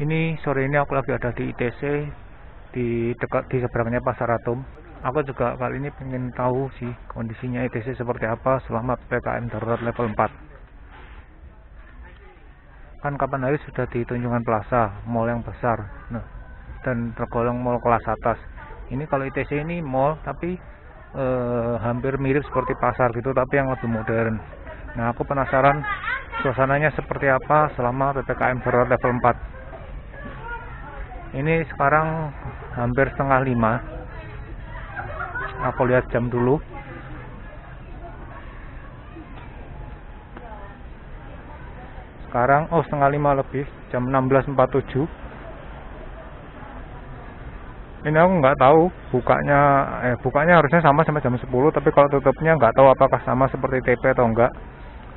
Ini sore ini aku lagi ada di ITC di seberangnya Pasar Atom. Aku juga kali ini pengen tahu sih kondisinya ITC seperti apa selama PPKM darurat level 4. Kan kapan hari sudah di Tunjungan Plaza, mall yang besar. Nah, dan tergolong mall kelas atas. Ini kalau ITC ini mall tapi hampir mirip seperti pasar gitu tapi yang lebih modern. Nah, aku penasaran suasananya seperti apa selama PPKM darurat level 4. Ini sekarang hampir setengah 5. Aku lihat jam dulu. Sekarang setengah 5 lebih, jam 16.47. Ini aku nggak tahu bukanya harusnya sama jam 10, tapi kalau tutupnya nggak tahu apakah sama seperti TP atau enggak,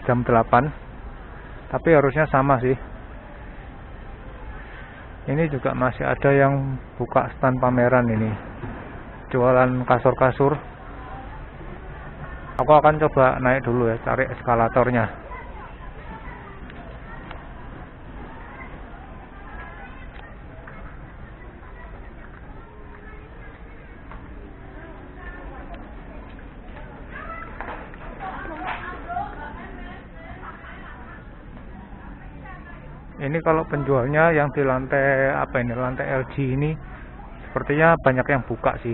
jam 8. Tapi harusnya sama sih. Ini juga masih ada yang buka stand pameran ini, jualan kasur-kasur. Aku akan coba naik dulu ya, cari eskalatornya. Ini kalau penjualnya yang di lantai lantai LG ini sepertinya banyak yang buka sih.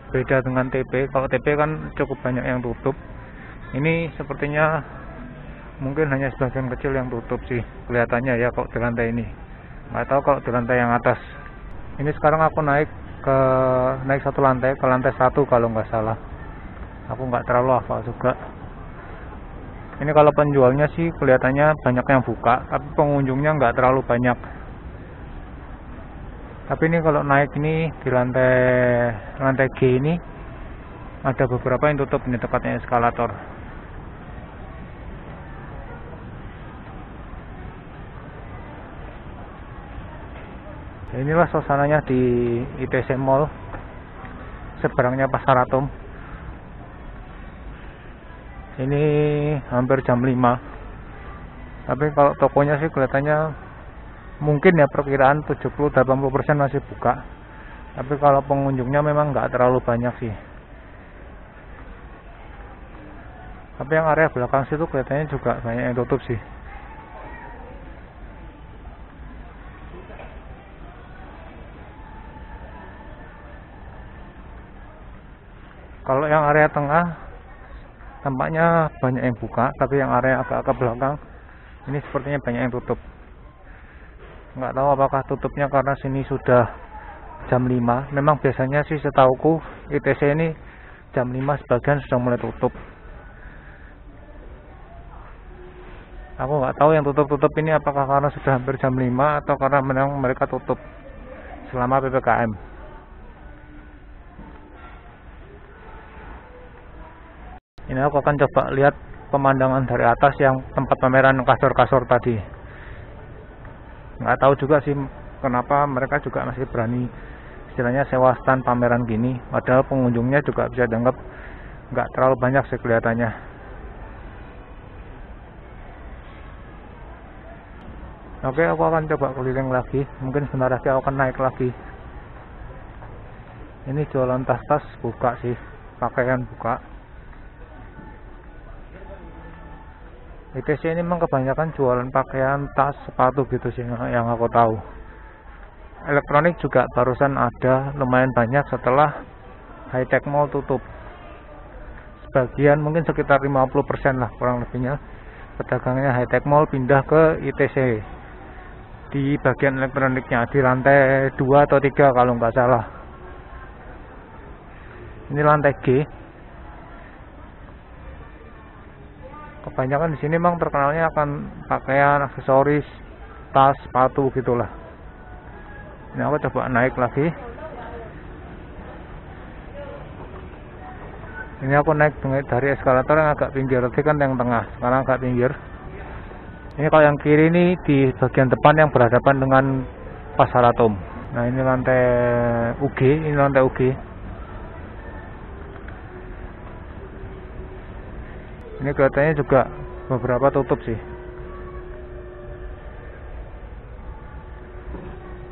Beda dengan TP, kalau TP kan cukup banyak yang tutup. Ini sepertinya mungkin hanya sebagian kecil yang tutup sih kelihatannya ya kalau di lantai ini. Nggak tahu kalau di lantai yang atas. Ini sekarang aku naik satu lantai, ke lantai 1 kalau nggak salah. Aku nggak terlalu hafal juga. Ini kalau penjualnya sih kelihatannya banyak yang buka, tapi pengunjungnya nggak terlalu banyak. Tapi ini kalau naik ini di lantai G ini ada beberapa yang tutup, ini tepatnya eskalator. Inilah suasananya di ITC Mall seberangnya Pasar Atom. Ini hampir jam 5. Tapi kalau tokonya sih kelihatannya mungkin ya perkiraan 70-80% masih buka. Tapi kalau pengunjungnya memang nggak terlalu banyak sih. Tapi yang area belakang situ kelihatannya juga banyak yang tutup sih. Kalau yang area tengah tampaknya banyak yang buka, tapi yang area agak ke belakang ini sepertinya banyak yang tutup. Nggak tahu apakah tutupnya karena sini sudah jam 5. Memang biasanya sih setauku ITC ini jam 5 sebagian sudah mulai tutup. Aku nggak tahu yang tutup ini apakah karena sudah hampir jam 5 atau karena memang mereka tutup selama PPKM. Ini aku akan coba lihat pemandangan dari atas yang tempat pameran kasur-kasur tadi. Nggak tahu juga sih kenapa mereka juga masih berani istilahnya sewa stand pameran gini. Padahal pengunjungnya juga bisa dianggap nggak terlalu banyak sih kelihatannya. Oke, aku akan coba keliling lagi. Mungkin sebentar lagi aku akan naik lagi. Ini jualan tas-tas buka sih, pakaian buka. ITC ini memang kebanyakan jualan pakaian, tas, sepatu gitu sih yang aku tahu. Elektronik juga barusan ada lumayan banyak setelah High Tech Mall tutup. Sebagian mungkin sekitar 50% lah kurang lebihnya pedagangnya High Tech Mall pindah ke ITC. Di bagian elektroniknya di lantai 2 atau 3 kalau nggak salah. Ini lantai G. Kebanyakan di sini memang terkenalnya akan pakaian, aksesoris, tas, sepatu gitulah. Ini aku coba naik lagi. Ini aku naik dari eskalator yang agak pinggir, tadi kan yang tengah, sekarang agak pinggir. Ini kalau yang kiri ini di bagian depan yang berhadapan dengan Pasar Atom. Nah ini lantai UG, ini lantai UG. Ini kelihatannya juga beberapa tutup sih.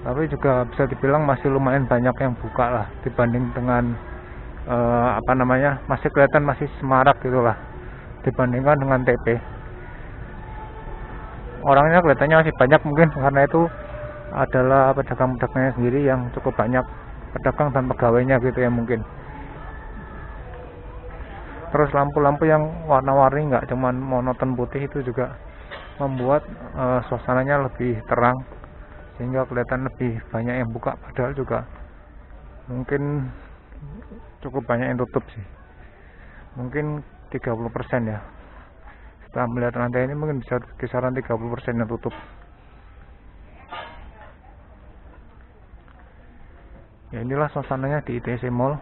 tapi juga bisa dibilang masih lumayan banyak yang buka lah dibanding dengan masih kelihatan masih semarak gitulah dibandingkan dengan TP. Orangnya kelihatannya masih banyak, mungkin karena itu adalah pedagang-pedagangnya sendiri yang cukup banyak, pedagang dan pegawainya gitu ya mungkin. Terus lampu-lampu yang warna-warni nggak cuman monoton putih itu juga membuat suasananya lebih terang sehingga kelihatan lebih banyak yang buka, padahal juga mungkin cukup banyak yang tutup sih, mungkin 30% ya. Setelah melihat lantai ini mungkin bisa kisaran 30% yang tutup. Ya inilah suasananya di ITC Mall,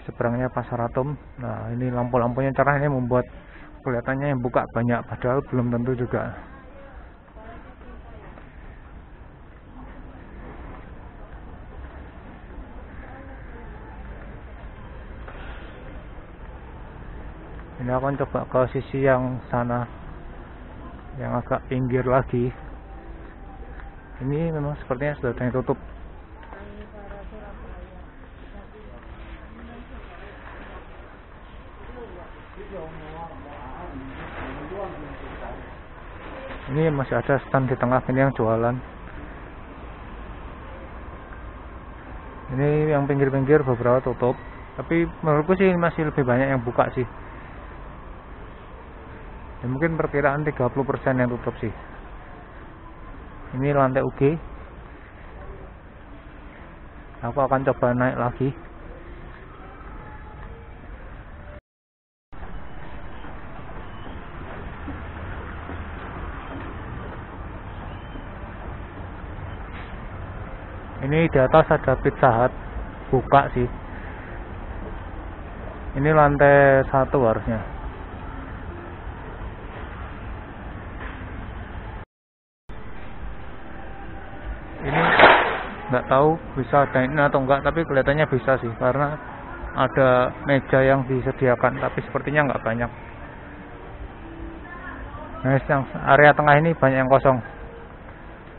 seberangnya Pasar Atom. Nah ini lampu-lampunya cerah, ini membuat kelihatannya yang buka banyak, padahal belum tentu juga. Ini akan coba ke sisi yang sana, yang agak pinggir lagi. Ini memang sepertinya sudah ada yang tutup. Ini masih ada stand di tengah ini yang jualan. Ini yang pinggir-pinggir beberapa tutup, tapi menurutku sih masih lebih banyak yang buka sih. Ya, mungkin perkiraan 30% yang tutup sih. Ini lantai UG. Aku akan coba naik lagi. Ini di atas ada Pizza Hut buka sih. Ini lantai 1 harusnya. Ini nggak tahu bisa ada ini atau enggak, tapi kelihatannya bisa sih karena ada meja yang disediakan, tapi sepertinya nggak banyak. Nah, yang area tengah ini banyak yang kosong.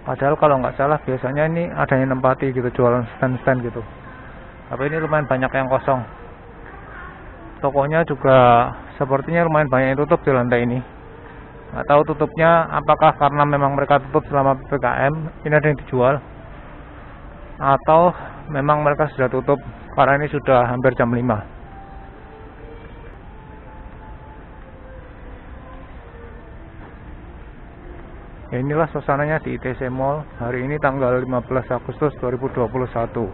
Padahal kalau nggak salah biasanya ini ada yang nempati gitu, jualan stand-stand gitu. Tapi ini lumayan banyak yang kosong. Tokonya juga sepertinya lumayan banyak yang tutup di lantai ini. Nggak tahu tutupnya apakah karena memang mereka tutup selama PPKM, ini ada yang dijual, atau memang mereka sudah tutup karena ini sudah hampir jam 5. Ya, inilah suasananya di ITC Mall hari ini tanggal 15 Agustus 2021.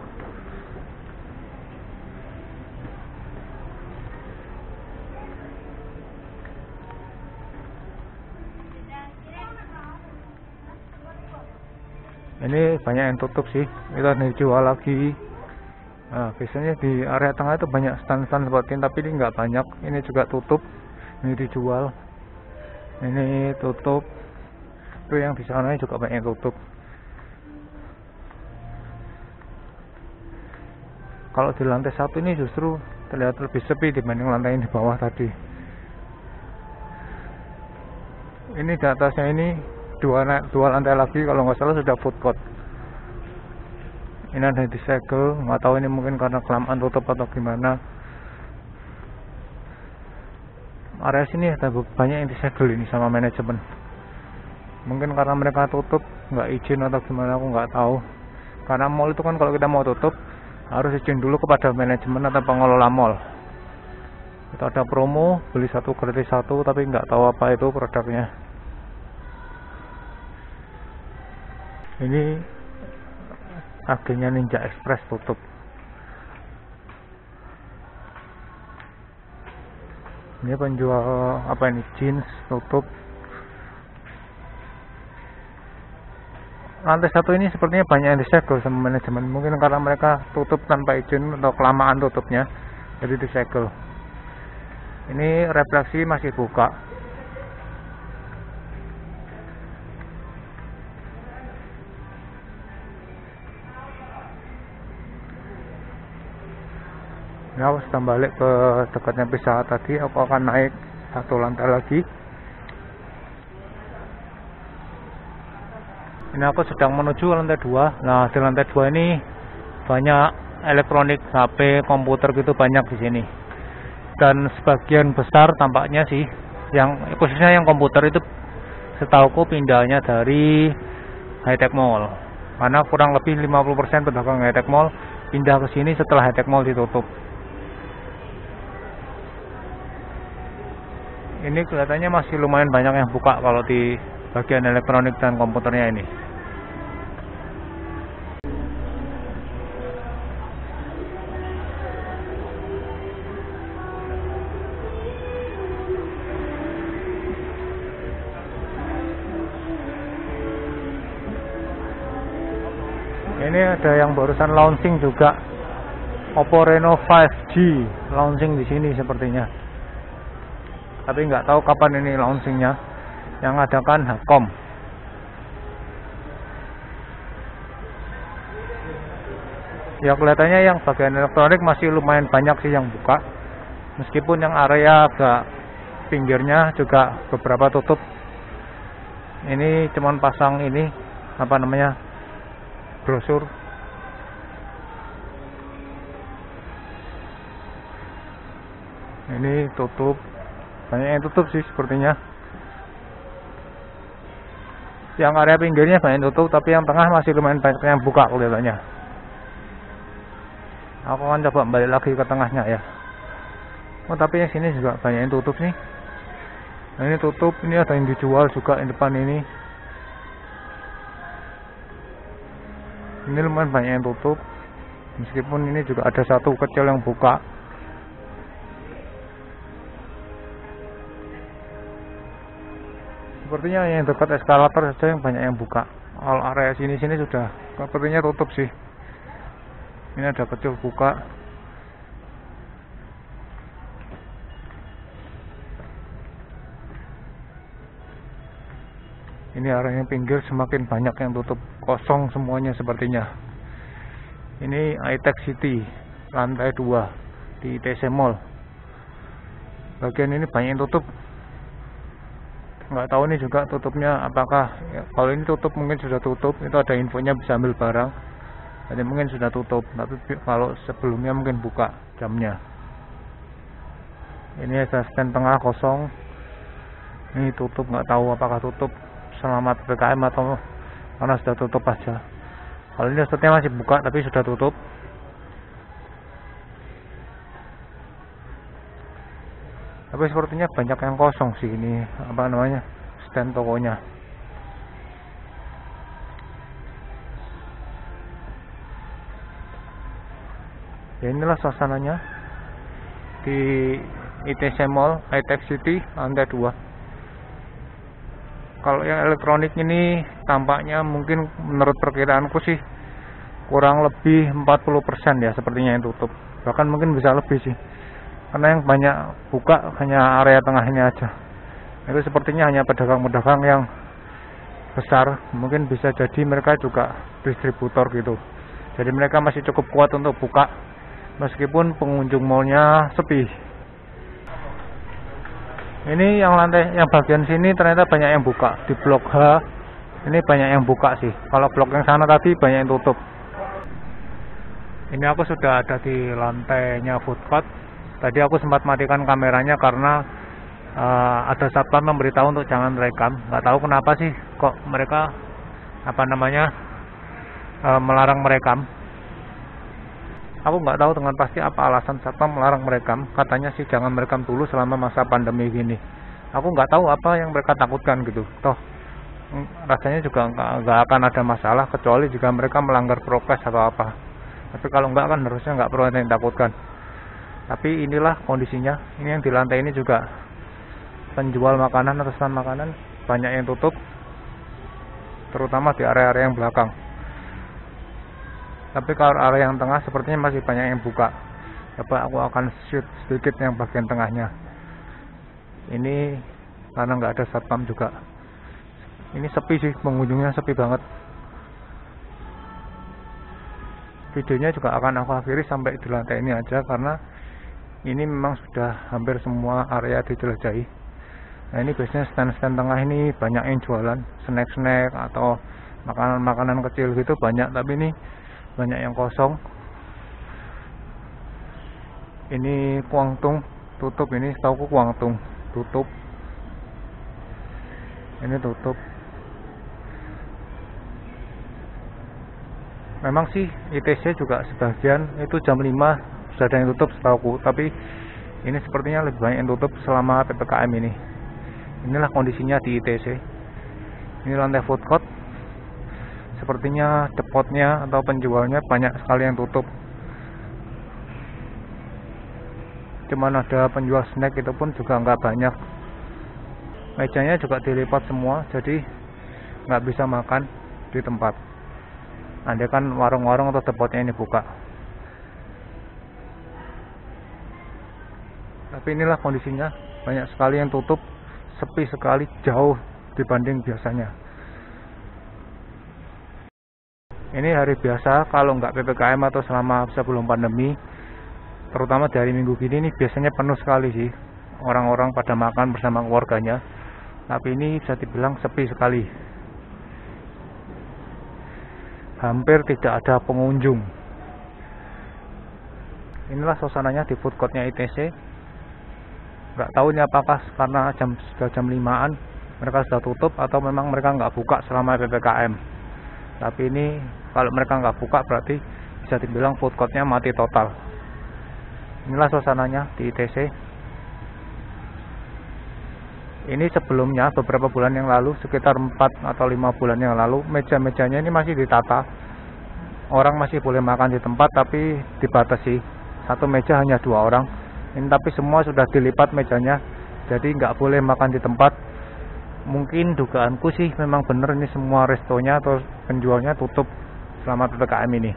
Ini banyak yang tutup sih, itu ada dijual lagi. Nah, biasanya di area tengah itu banyak stand-stand seperti ini, tapi ini nggak banyak. Ini juga tutup, ini dijual, ini tutup. Itu yang di sana juga banyak yang tutup. Kalau di lantai 1 ini justru terlihat lebih sepi dibanding lantai yang di bawah tadi. Ini di atasnya ini dua lantai lagi, kalau nggak salah sudah food court. Ini ada yang disegel, nggak tahu ini mungkin karena kelamaan tutup atau gimana. Area sini ada banyak yang disegel ini sama manajemen. Mungkin karena mereka tutup nggak izin atau gimana, aku nggak tahu. Karena mall itu kan kalau kita mau tutup harus izin dulu kepada manajemen atau pengelola mall. Itu ada promo beli 1 gratis 1, tapi nggak tahu apa itu produknya. Ini agennya Ninja Express tutup. Ini penjual apa ini, jeans tutup. Lantai 1 ini sepertinya banyak yang disegel sama manajemen, mungkin karena mereka tutup tanpa izin atau kelamaan tutupnya, jadi disegel. Ini refleksi masih buka. Ini aku sedang balik ke dekatnya Pizza Hut tadi. Aku akan naik 1 lantai lagi. Ini aku sedang menuju lantai 2. Nah, di lantai 2 ini banyak elektronik, HP, komputer gitu banyak di sini. Dan sebagian besar tampaknya sih, yang khususnya yang komputer itu setauku pindahnya dari High-Tech Mall. Karena kurang lebih 50% pedagang High-Tech Mall pindah ke sini setelah High-Tech Mall ditutup. Ini kelihatannya masih lumayan banyak yang buka kalau di bagian elektronik dan komputernya ini. Ini ada yang barusan launching juga, Oppo Reno 5G launching di sini sepertinya. Tapi nggak tahu kapan ini launchingnya. Yang adakan Hakom. Ya kelihatannya yang bagian elektronik masih lumayan banyak sih yang buka. Meskipun yang area agak pinggirnya juga beberapa tutup. Ini cuman pasang ini apa namanya, brosur. Ini tutup. Banyak yang tutup sih sepertinya. Yang area pinggirnya banyak tutup, tapi yang tengah masih lumayan banyak yang buka kelihatannya. Aku akan coba balik lagi ke tengahnya ya. Oh, tapi yang sini juga banyak yang tutup nih. Nah, ini tutup, ini ada yang dijual juga di depan ini. Ini lumayan banyak yang tutup. Meskipun ini juga ada satu kecil yang buka. Sepertinya yang dekat eskalator saja yang banyak yang buka. All area sini-sini sudah sepertinya tutup sih. Ini ada kecil buka. Ini area yang pinggir semakin banyak yang tutup, kosong semuanya sepertinya. Ini High-Tech City lantai 2 di ITC Mall. Bagian ini banyak yang tutup. Nggak tahu nih juga tutupnya apakah ya, kalau ini tutup mungkin sudah tutup, itu ada infonya bisa ambil barang, jadi mungkin sudah tutup. Tapi kalau sebelumnya mungkin buka jamnya. Ini ada stand tengah kosong, ini tutup, nggak tahu apakah tutup selamat PPKM atau karena sudah tutup aja. Kalau ini sepertinya masih buka tapi sudah tutup. Tapi sepertinya banyak yang kosong sih ini, apa namanya, stand tokonya. Ya inilah suasananya di ITC Mall High-Tech City lantai 2. Kalau yang elektronik ini tampaknya mungkin menurut perkiraanku sih kurang lebih 40% ya sepertinya yang tutup. Bahkan mungkin bisa lebih sih. Karena yang banyak buka hanya area tengahnya aja. Itu sepertinya hanya pedagang-pedagang yang besar. Mungkin bisa jadi mereka juga distributor gitu. Jadi mereka masih cukup kuat untuk buka meskipun pengunjung mallnya sepi. Ini yang lantai, yang bagian sini ternyata banyak yang buka. Di blok H ini banyak yang buka sih. Kalau blok yang sana tadi banyak yang tutup. Ini aku sudah ada di lantainya food court. Tadi aku sempat matikan kameranya karena ada satpam memberitahu untuk jangan rekam. Nggak tahu kenapa sih kok mereka apa namanya melarang merekam. Aku nggak tahu dengan pasti apa alasan satpam melarang merekam. Katanya sih jangan merekam dulu selama masa pandemi gini. Aku nggak tahu apa yang mereka takutkan gitu. Toh rasanya juga nggak akan ada masalah kecuali jika mereka melanggar prokes atau apa. Tapi kalau nggak kan harusnya nggak perlu ada yang takutkan. Tapi inilah kondisinya. Ini yang di lantai ini juga penjual makanan atau stand makanan banyak yang tutup, terutama di area-area yang belakang. Tapi kalau area yang tengah sepertinya masih banyak yang buka. Coba aku akan shoot sedikit yang bagian tengahnya. Ini karena nggak ada satpam juga. Ini sepi sih, pengunjungnya sepi banget. Videonya juga akan aku akhiri sampai di lantai ini aja karena ini memang sudah hampir semua area dijelajahi. Nah ini biasanya stand-stand tengah ini banyak yang jualan snack-snack atau makanan-makanan kecil gitu banyak, tapi ini banyak yang kosong. Ini Guangdong tutup, ini setauku Guangdong tutup. Ini tutup. Memang sih ITC juga sebagian itu jam 5 sudah ada yang tutup setauku, tapi ini sepertinya lebih banyak yang tutup selama PPKM ini. Inilah kondisinya di ITC. Ini lantai food court. Sepertinya depotnya atau penjualnya banyak sekali yang tutup. Cuman ada penjual snack, itu pun juga nggak banyak. Mejanya juga dilipat semua, jadi nggak bisa makan di tempat. Andai kan warung-warung atau depotnya ini buka. Tapi inilah kondisinya, banyak sekali yang tutup, sepi sekali, jauh dibanding biasanya. Ini hari biasa, kalau nggak PPKM atau selama sebelum pandemi, terutama dari minggu gini nih biasanya penuh sekali sih, orang-orang pada makan bersama keluarganya. Tapi ini bisa dibilang sepi sekali, hampir tidak ada pengunjung. Inilah suasananya di food courtnya ITC. Nggak tahu ini apakah karena sudah jam 5-an mereka sudah tutup, atau memang mereka nggak buka selama PPKM. Tapi ini kalau mereka nggak buka berarti bisa dibilang food courtnya mati total. Inilah suasananya di ITC. Ini sebelumnya beberapa bulan yang lalu, sekitar 4 atau 5 bulan yang lalu, meja-mejanya ini masih ditata. Orang masih boleh makan di tempat, tapi dibatasi. Satu meja hanya 2 orang. Ini tapi semua sudah dilipat mejanya, jadi nggak boleh makan di tempat. Mungkin dugaanku sih memang benar, ini semua restonya atau penjualnya tutup selama PPKM ini.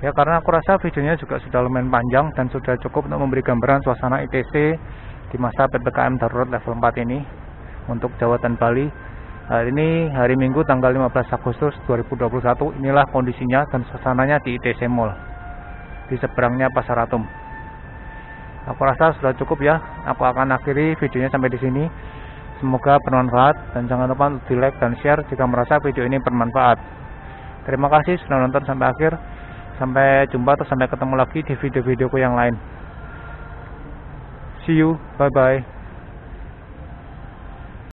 Ya, karena aku rasa videonya juga sudah lumayan panjang dan sudah cukup untuk memberi gambaran suasana ITC di masa PPKM darurat level 4 ini untuk Jawa dan Bali. Hari ini hari Minggu tanggal 15 Agustus 2021. Inilah kondisinya dan suasananya di ITC Mall di seberangnya Pasar Atom. Aku rasa sudah cukup ya. Aku akan akhiri videonya sampai di sini. Semoga bermanfaat dan jangan lupa untuk di like dan share jika merasa video ini bermanfaat. Terima kasih sudah nonton sampai akhir. Sampai jumpa atau sampai ketemu lagi di video-videoku yang lain. See you, bye bye.